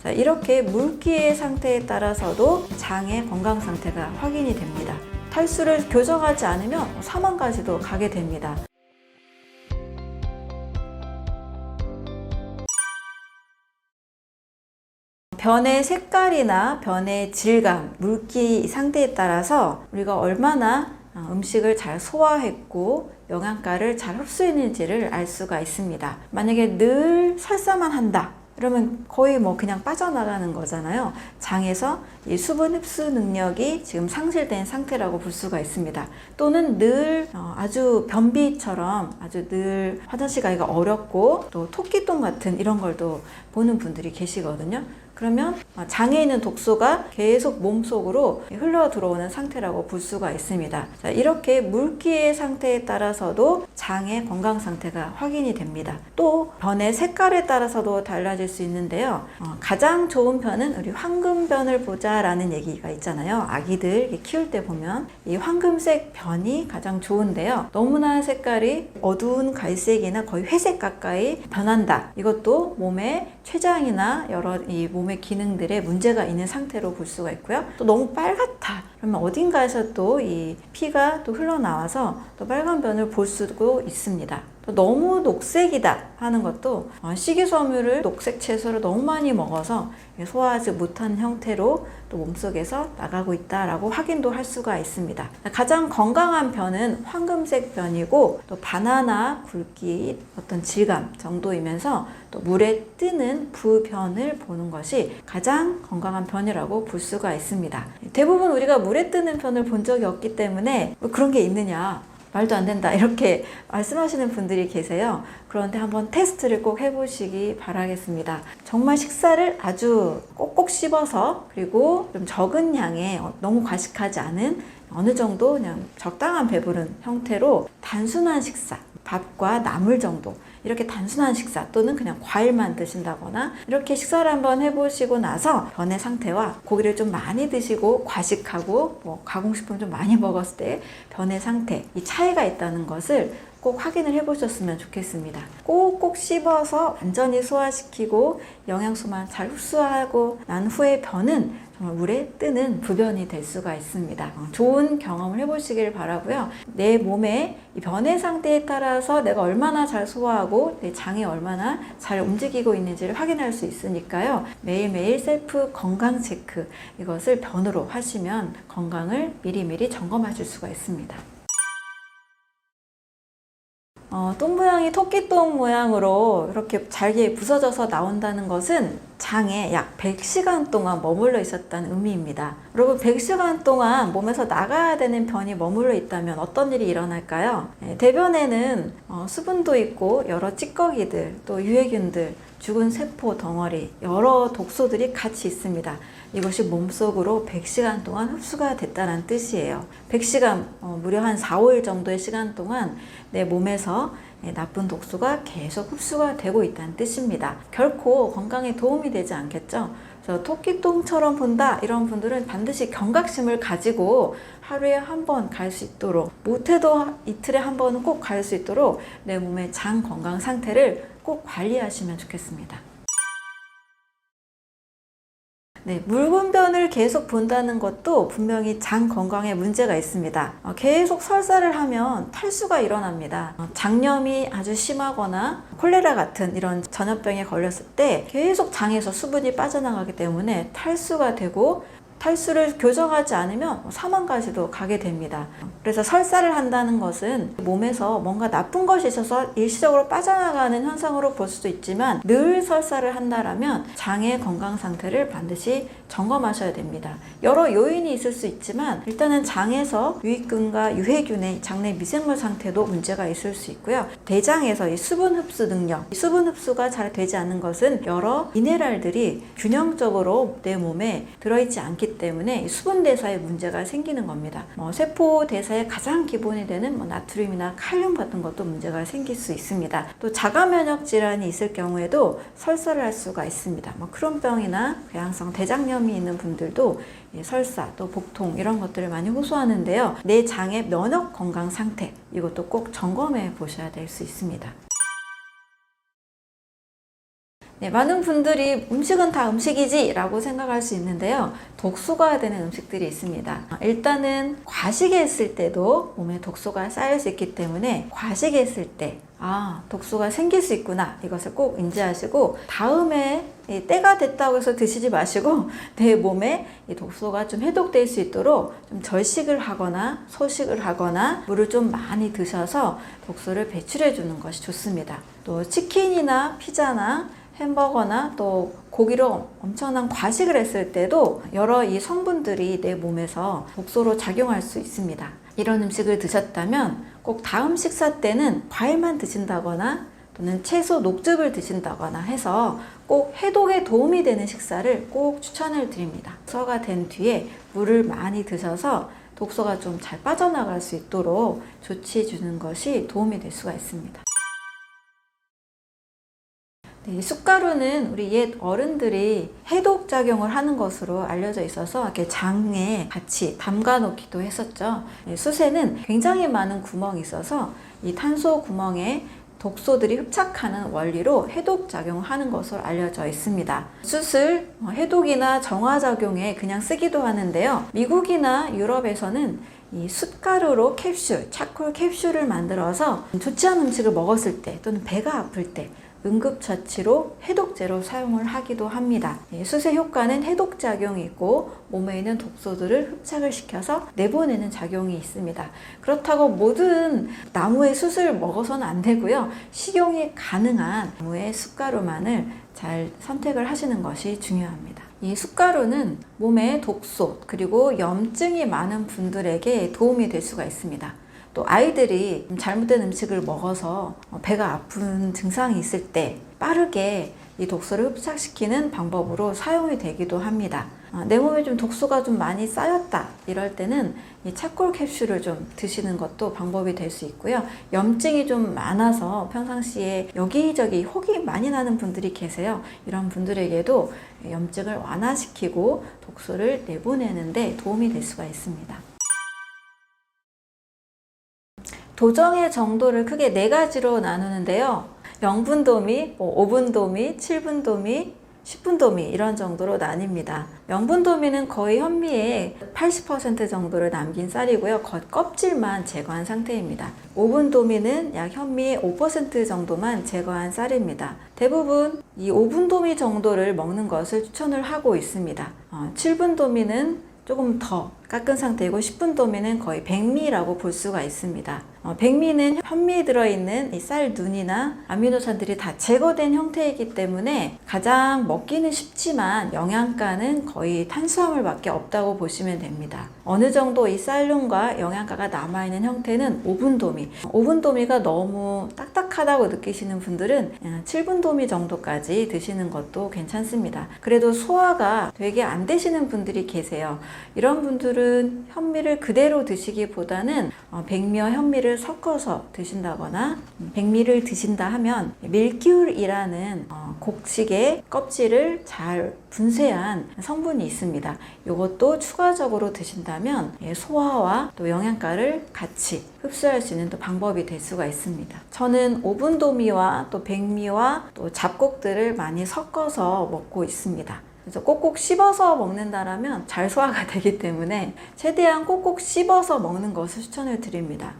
자, 이렇게 물기의 상태에 따라서도 장의 건강 상태가 확인이 됩니다. 탈수를 교정하지 않으면 사망까지도 가게 됩니다. 변의 색깔이나 변의 질감, 물기 상태에 따라서 우리가 얼마나 음식을 잘 소화했고 영양가를 잘 흡수했는지를 알 수가 있습니다. 만약에 늘 설사만 한다, 그러면 거의 그냥 빠져나가는 거잖아요. 장에서 이 수분 흡수 능력이 지금 상실된 상태라고 볼 수가 있습니다. 또는 늘 아주 변비처럼 아주 늘 화장실 가기가 어렵고 또 토끼똥 같은 이런 걸 또 보는 분들이 계시거든요. 그러면 장에 있는 독소가 계속 몸속으로 흘러 들어오는 상태라고 볼 수가 있습니다. 자, 이렇게 물기의 상태에 따라서도 장의 건강 상태가 확인이 됩니다. 또 변의 색깔에 따라서도 달라질 수 있는데요. 가장 좋은 변은 우리 황금변을 보자라는 얘기가 있잖아요. 아기들 키울 때 보면 이 황금색 변이 가장 좋은데요. 너무나 색깔이 어두운 갈색이나 거의 회색 가까이 변한다. 이것도 몸의 췌장이나 여러 이 몸의 기능들에 문제가 있는 상태로 볼 수가 있고요. 또 너무 빨갛다. 그러면 어딘가에서 또 이 피가 또 흘러나와서 또 빨간 변을 볼 수도 있습니다. 또 너무 녹색이다 하는 것도 식이섬유를 녹색 채소를 너무 많이 먹어서 소화하지 못한 형태로 또 몸속에서 나가고 있다라고 확인도 할 수가 있습니다. 가장 건강한 변은 황금색 변이고 또 바나나 굵기 어떤 질감 정도이면서 또 물에 뜨는 부변을 보는 것이 가장 건강한 변이라고 볼 수가 있습니다. 대부분 우리가 물에 뜨는 변을 본 적이 없기 때문에 그런 게 있느냐, 말도 안 된다 이렇게 말씀하시는 분들이 계세요. 그런데 한번 테스트를 꼭 해보시기 바라겠습니다. 정말 식사를 아주 꼭꼭 씹어서 그리고 좀 적은 양에 너무 과식하지 않은 어느 정도 그냥 적당한 배부른 형태로 단순한 식사, 밥과 나물 정도 이렇게 단순한 식사 또는 그냥 과일만 드신다거나 이렇게 식사를 한번 해보시고 나서 변의 상태와 고기를 좀 많이 드시고 과식하고 가공식품 좀 많이 먹었을 때 변의 상태, 이 차이가 있다는 것을 꼭 확인을 해보셨으면 좋겠습니다. 꼭꼭 씹어서 완전히 소화시키고 영양소만 잘 흡수하고 난 후에 변은 정말 물에 뜨는 부변이 될 수가 있습니다. 좋은 경험을 해보시길 바라고요. 내 몸의 이 변의 상태에 따라서 내가 얼마나 잘 소화하고 내 장이 얼마나 잘 움직이고 있는지를 확인할 수 있으니까요. 매일매일 셀프 건강 체크 이것을 변으로 하시면 건강을 미리미리 점검하실 수가 있습니다. 똥 모양이 토끼똥 모양으로 이렇게 잘게 부서져서 나온다는 것은 장에 약 100시간 동안 머물러 있었다는 의미입니다. 여러분 100시간 동안 몸에서 나가야 되는 변이 머물러 있다면 어떤 일이 일어날까요? 대변에는 수분도 있고 여러 찌꺼기들 또 유해균들 죽은 세포 덩어리 여러 독소들이 같이 있습니다. 이것이 몸속으로 100시간 동안 흡수가 됐다는 뜻이에요. 100시간 무려 한 4, 5일 정도의 시간 동안 내 몸에서 나쁜 독소가 계속 흡수가 되고 있다는 뜻입니다. 결코 건강에 도움이 되지 않겠죠? 그래서 토끼똥처럼 본다 이런 분들은 반드시 경각심을 가지고 하루에 한 번 갈 수 있도록 못해도 이틀에 한 번은 꼭 갈 수 있도록 내 몸의 장 건강 상태를 꼭 관리하시면 좋겠습니다. 네, 묽은 변을 계속 본다는 것도 분명히 장 건강에 문제가 있습니다. 계속 설사를 하면 탈수가 일어납니다. 장염이 아주 심하거나 콜레라 같은 이런 전염병에 걸렸을 때 계속 장에서 수분이 빠져나가기 때문에 탈수가 되고 탈수를 교정하지 않으면 사망까지도 가게 됩니다. 그래서 설사를 한다는 것은 몸에서 뭔가 나쁜 것이 있어서 일시적으로 빠져나가는 현상으로 볼 수도 있지만 늘 설사를 한다면 장의 건강 상태를 반드시 점검하셔야 됩니다. 여러 요인이 있을 수 있지만 일단은 장에서 유익균과 유해균의 장내 미생물 상태도 문제가 있을 수 있고요. 대장에서 이 수분 흡수 능력, 수분 흡수가 잘 되지 않는 것은 여러 미네랄들이 균형적으로 내 몸에 들어있지 않기 때문에 수분 대사에 문제가 생기는 겁니다. 세포 대사의 가장 기본이 되는 나트륨이나 칼륨 같은 것도 문제가 생길 수 있습니다. 또 자가 면역 질환이 있을 경우에도 설사를 할 수가 있습니다. 크론병이나 궤양성 대장염이 있는 분들도 설사 또 복통 이런 것들을 많이 호소하는데요. 내 장의 면역 건강 상태 이것도 꼭 점검해 보셔야 될 수 있습니다. 네, 많은 분들이 음식은 다 음식이지 라고 생각할 수 있는데요. 독소가 되는 음식들이 있습니다. 일단은 과식했을 때도 몸에 독소가 쌓일 수 있기 때문에 과식했을 때 독소가 생길 수 있구나, 이것을 꼭 인지하시고 다음에 때가 됐다고 해서 드시지 마시고 내 몸에 이 독소가 좀 해독될 수 있도록 좀 절식을 하거나 소식을 하거나 물을 좀 많이 드셔서 독소를 배출해 주는 것이 좋습니다. 또 치킨이나 피자나 햄버거나 또 고기로 엄청난 과식을 했을 때도 여러 이 성분들이 내 몸에서 독소로 작용할 수 있습니다. 이런 음식을 드셨다면 꼭 다음 식사 때는 과일만 드신다거나 또는 채소 녹즙을 드신다거나 해서 꼭 해독에 도움이 되는 식사를 꼭 추천을 드립니다. 소화가 된 뒤에 물을 많이 드셔서 독소가 좀 잘 빠져나갈 수 있도록 조치해 주는 것이 도움이 될 수가 있습니다. 네, 쑥가루는 우리 옛 어른들이 해독작용을 하는 것으로 알려져 있어서 이렇게 장에 같이 담가 놓기도 했었죠. 숯에는 굉장히 많은 구멍이 있어서 이 탄소 구멍에 독소들이 흡착하는 원리로 해독작용을 하는 것으로 알려져 있습니다. 숯을 해독이나 정화작용에 그냥 쓰기도 하는데요. 미국이나 유럽에서는 이 숯가루로 캡슐, 차콜 캡슐을 만들어서 좋지 않은 음식을 먹었을 때 또는 배가 아플 때 응급처치로 해독제로 사용을 하기도 합니다. 숯의 효과는 해독작용이 있고 몸에 있는 독소들을 흡착을 시켜서 내보내는 작용이 있습니다. 그렇다고 모든 나무의 숯을 먹어서는 안 되고요. 식용이 가능한 나무의 숯가루만을 잘 선택을 하시는 것이 중요합니다. 이 숯가루는 몸에 독소 그리고 염증이 많은 분들에게 도움이 될 수가 있습니다. 또 아이들이 잘못된 음식을 먹어서 배가 아픈 증상이 있을 때 빠르게 이 독소를 흡착시키는 방법으로 사용이 되기도 합니다. 내 몸에 좀 독소가 좀 많이 쌓였다 이럴 때는 이 차콜 캡슐을 좀 드시는 것도 방법이 될 수 있고요. 염증이 좀 많아서 평상시에 여기저기 혹이 많이 나는 분들이 계세요. 이런 분들에게도 염증을 완화시키고 독소를 내보내는 데 도움이 될 수가 있습니다. 도정의 정도를 크게 4가지로 나누는데요. 0분도미, 5분도미, 7분도미, 10분도미 이런 정도로 나뉩니다. 0분도미는 거의 현미의 80% 정도를 남긴 쌀이고요. 겉껍질만 제거한 상태입니다. 5분도미는 약 현미의 5% 정도만 제거한 쌀입니다. 대부분 이 5분도미 정도를 먹는 것을 추천을 하고 있습니다. 7분도미는 조금 더 깎은 상태이고 10분도미는 거의 백미라고 볼 수가 있습니다. 백미는 현미에 들어있는 이 쌀 눈이나 아미노산들이 다 제거된 형태이기 때문에 가장 먹기는 쉽지만 영양가는 거의 탄수화물밖에 없다고 보시면 됩니다. 어느 정도 이 쌀눈과 영양가가 남아있는 형태는 5분도미. 5분도미가 너무 딱딱하다고 느끼시는 분들은 7분도미 정도까지 드시는 것도 괜찮습니다. 그래도 소화가 되게 안 되시는 분들이 계세요. 이런 분들은 현미를 그대로 드시기보다는 백미와 현미를 섞어서 드신다거나 백미를 드신다 하면 밀기울이라는 곡식의 껍질을 잘 분쇄한 성분이 있습니다. 이것도 추가적으로 드신다면 소화와 또 영양가를 같이 흡수할 수 있는 또 방법이 될 수가 있습니다. 저는 5분도미와 또 백미와 또 잡곡들을 많이 섞어서 먹고 있습니다. 그래서 꼭꼭 씹어서 먹는다라면 잘 소화가 되기 때문에 최대한 꼭꼭 씹어서 먹는 것을 추천을 드립니다.